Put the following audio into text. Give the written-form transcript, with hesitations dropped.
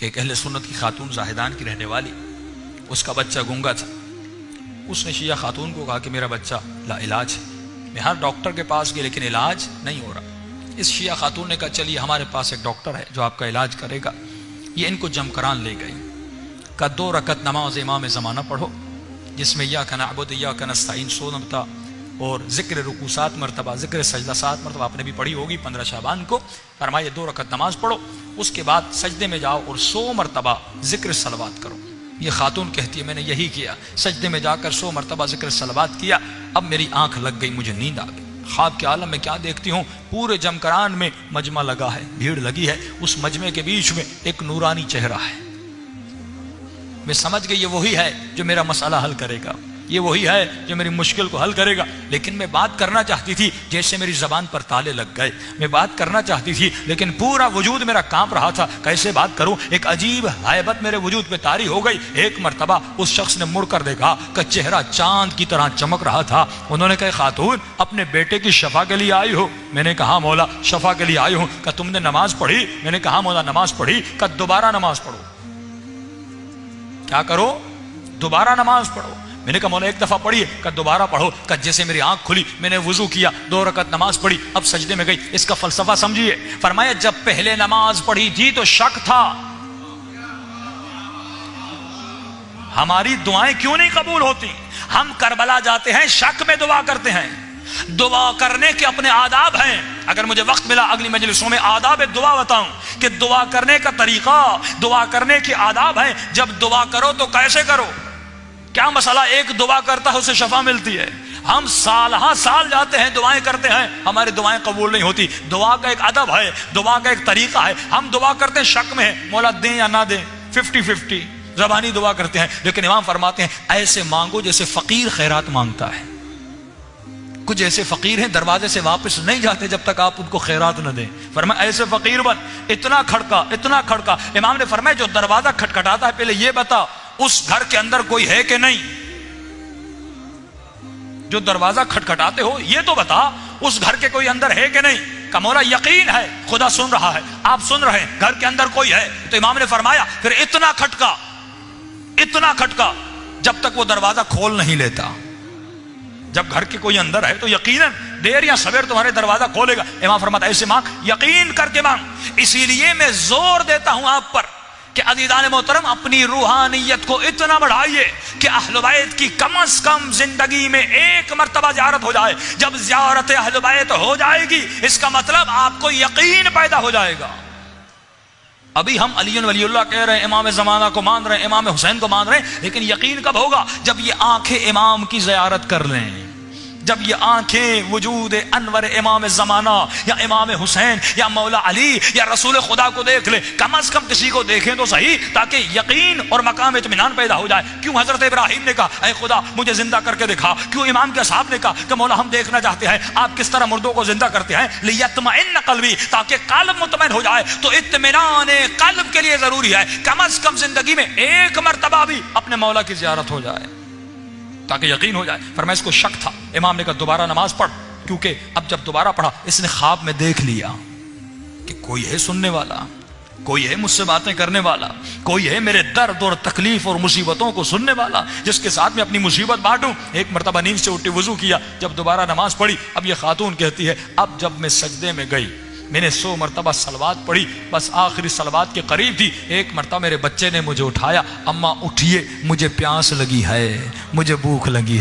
کہ ایک اہل سنت کی خاتون زاہدان کی رہنے والی، اس کا بچہ گونگا تھا. اس نے شیعہ خاتون کو کہا کہ میرا بچہ لا علاج ہے. میں ہر ڈاکٹر کے پاس گیا لیکن علاج نہیں ہو رہا. اس شیعہ خاتون نے کہا چلیے ہمارے پاس ایک ڈاکٹر ہے جو آپ کا علاج کرے گا. یہ ان کو جمکران لے گئی. کا 2 رکعت نماز امام زمانہ پڑھو جس میں ایاک نعبد ایاک نستعین 100 مرتبہ اور ذکر رکوع 7 مرتبہ، ذکر سجدہ 7 مرتبہ آپ نے بھی پڑھی ہوگی 15 شعبان کو. فرمایا 2 رکعت نماز پڑھو، اس کے بعد سجدے میں جاؤ اور 100 مرتبہ ذکر صلوات کرو. یہ خاتون کہتی ہے میں نے یہی کیا، سجدے میں جا کر 100 مرتبہ ذکر صلوات کیا. اب میری آنکھ لگ گئی، مجھے نیند آ گئی. خواب کے عالم میں کیا دیکھتی ہوں، پورے جمکران میں مجمع لگا ہے، بھیڑ لگی ہے. اس مجمع کے بیچ میں ایک نورانی چہرہ ہے. میں سمجھ گئی یہ وہی ہے جو میرا مسئلہ حل کرے گا، یہ وہی ہے جو میری مشکل کو حل کرے گا. لیکن میں بات کرنا چاہتی تھی، جیسے میری زبان پر تالے لگ گئے. میں بات کرنا چاہتی تھی لیکن پورا وجود میرا کانپ رہا تھا. کیسے بات کروں؟ ایک عجیب ہیبت میرے وجود پہ طاری ہو گئی. ایک مرتبہ اس شخص نے مڑ کر دیکھا کہ چہرہ چاند کی طرح چمک رہا تھا. انہوں نے کہا خاتون اپنے بیٹے کی شفا کے لیے آئی ہو؟ میں نے کہا مولا شفا کے لیے آئی ہوں. کہ تم نے نماز پڑھی؟ میں نے کہا مولا نماز پڑھی. کہ دوبارہ نماز پڑھو. کیا کرو؟ دوبارہ نماز پڑھو. میں نے کہا مولا ایک دفعہ پڑھی ہے. کہ دوبارہ پڑھو. کہ جیسے میری آنکھ کھلی میں نے وضو کیا، 2 رکعت نماز پڑھی، اب سجدے میں گئی. اس کا فلسفہ سمجھیے. فرمایا جب پہلے نماز پڑھی تھی تو شک تھا، ہماری دعائیں کیوں نہیں قبول ہوتی؟ ہم کربلا جاتے ہیں، شک میں دعا کرتے ہیں. دعا کرنے کے اپنے آداب ہیں. اگر مجھے وقت ملا اگلی مجلسوں میں آداب دعا بتاؤں کہ دعا کرنے کا طریقہ، دعا کرنے کے آداب ہیں. جب دعا کرو تو کیسے کرو؟ کیا مسئلہ ایک دعا کرتا ہے اسے شفا ملتی ہے؟ ہم سال ہاں سال جاتے ہیں دعائیں کرتے ہیں، ہماری دعائیں قبول نہیں ہوتی. دعا کا ایک ادب ہے، دعا کا ایک طریقہ ہے. ہم دعا کرتے ہیں شک میں ہے، مولا دیں یا نہ دیں، 50-50 زبانی دعا کرتے ہیں. لیکن امام فرماتے ہیں ایسے مانگو جیسے فقیر خیرات مانگتا ہے. کچھ ایسے فقیر ہیں دروازے سے واپس نہیں جاتے جب تک آپ ان کو خیرات نہ دیں. فرمایا ایسے فقیر بن. اتنا کھڑکا اتنا کھڑکا. امام نے فرمایا جو دروازہ کھٹکھٹاتا ہے پہلے یہ بتا اس گھر کے اندر کوئی ہے کہ نہیں. جو دروازہ کھٹکھٹاتے ہو یہ تو بتا اس گھر کے کوئی اندر ہے کہ نہیں. کہ مولا یقین ہے خدا سن رہا ہے، آپ سن رہے ہیں، گھر کے اندر کوئی ہے. تو امام نے فرمایا پھر اتنا کھٹکا جب تک وہ دروازہ کھول نہیں لیتا. جب گھر کے کوئی اندر ہے تو یقیناً دیر یا سویر تمہارے دروازہ کھولے گا. امام فرماتا ایسے مانگ، یقین کر کے مانگ. اسی لیے میں زور دیتا ہوں آپ پر کہ عزیزان محترم اپنی روحانیت کو اتنا بڑھائیے کہ اہل بیت کی کم از کم زندگی میں 1 مرتبہ زیارت ہو جائے. جب زیارت اہل بیت ہو جائے گی اس کا مطلب آپ کو یقین پیدا ہو جائے گا. ابھی ہم علی ولی اللہ کہہ رہے ہیں، امام زمانہ کو مان رہے ہیں، امام حسین کو مان رہے ہیں، لیکن یقین کب ہوگا؟ جب یہ آنکھیں امام کی زیارت کر لیں، جب یہ آنکھیں وجود انور امام زمانہ یا امام حسین یا مولا علی یا رسول خدا کو دیکھ لیں. کم از کم کسی کو دیکھیں تو صحیح تاکہ یقین اور مقام اطمینان پیدا ہو جائے. کیوں حضرت ابراہیم نے کہا اے خدا مجھے زندہ کر کے دکھا؟ کیوں امام کے اصحاب نے کہا کہ مولا ہم دیکھنا چاہتے ہیں آپ کس طرح مردوں کو زندہ کرتے ہیں؟ لیطمئن قلبی، تاکہ قلب مطمئن ہو جائے. تو اطمینان قلب کے لیے ضروری ہے کم از کم زندگی میں 1 مرتبہ بھی اپنے مولا کی زیارت ہو جائے تاکہ یقین ہو جائے. فرمایا اس کو شک تھا. امام نے کہا دوبارہ نماز پڑھ. کیونکہ اب جب دوبارہ پڑھا اس نے خواب میں دیکھ لیا کہ کوئی ہے سننے والا، کوئی ہے مجھ سے باتیں کرنے والا، کوئی ہے میرے درد اور تکلیف اور مصیبتوں کو سننے والا جس کے ساتھ میں اپنی مصیبت بانٹوں. 1 مرتبہ نیند سے اٹھی، وضو کیا، جب دوبارہ نماز پڑھی. اب یہ خاتون کہتی ہے اب جب میں سجدے میں گئی میں نے 100 مرتبہ صلوات پڑھی، بس آخری صلوات کے قریب تھی. 1 مرتبہ میرے بچے نے مجھے اٹھایا، اماں اٹھیے مجھے پیاس لگی ہے، مجھے بھوک لگی ہے.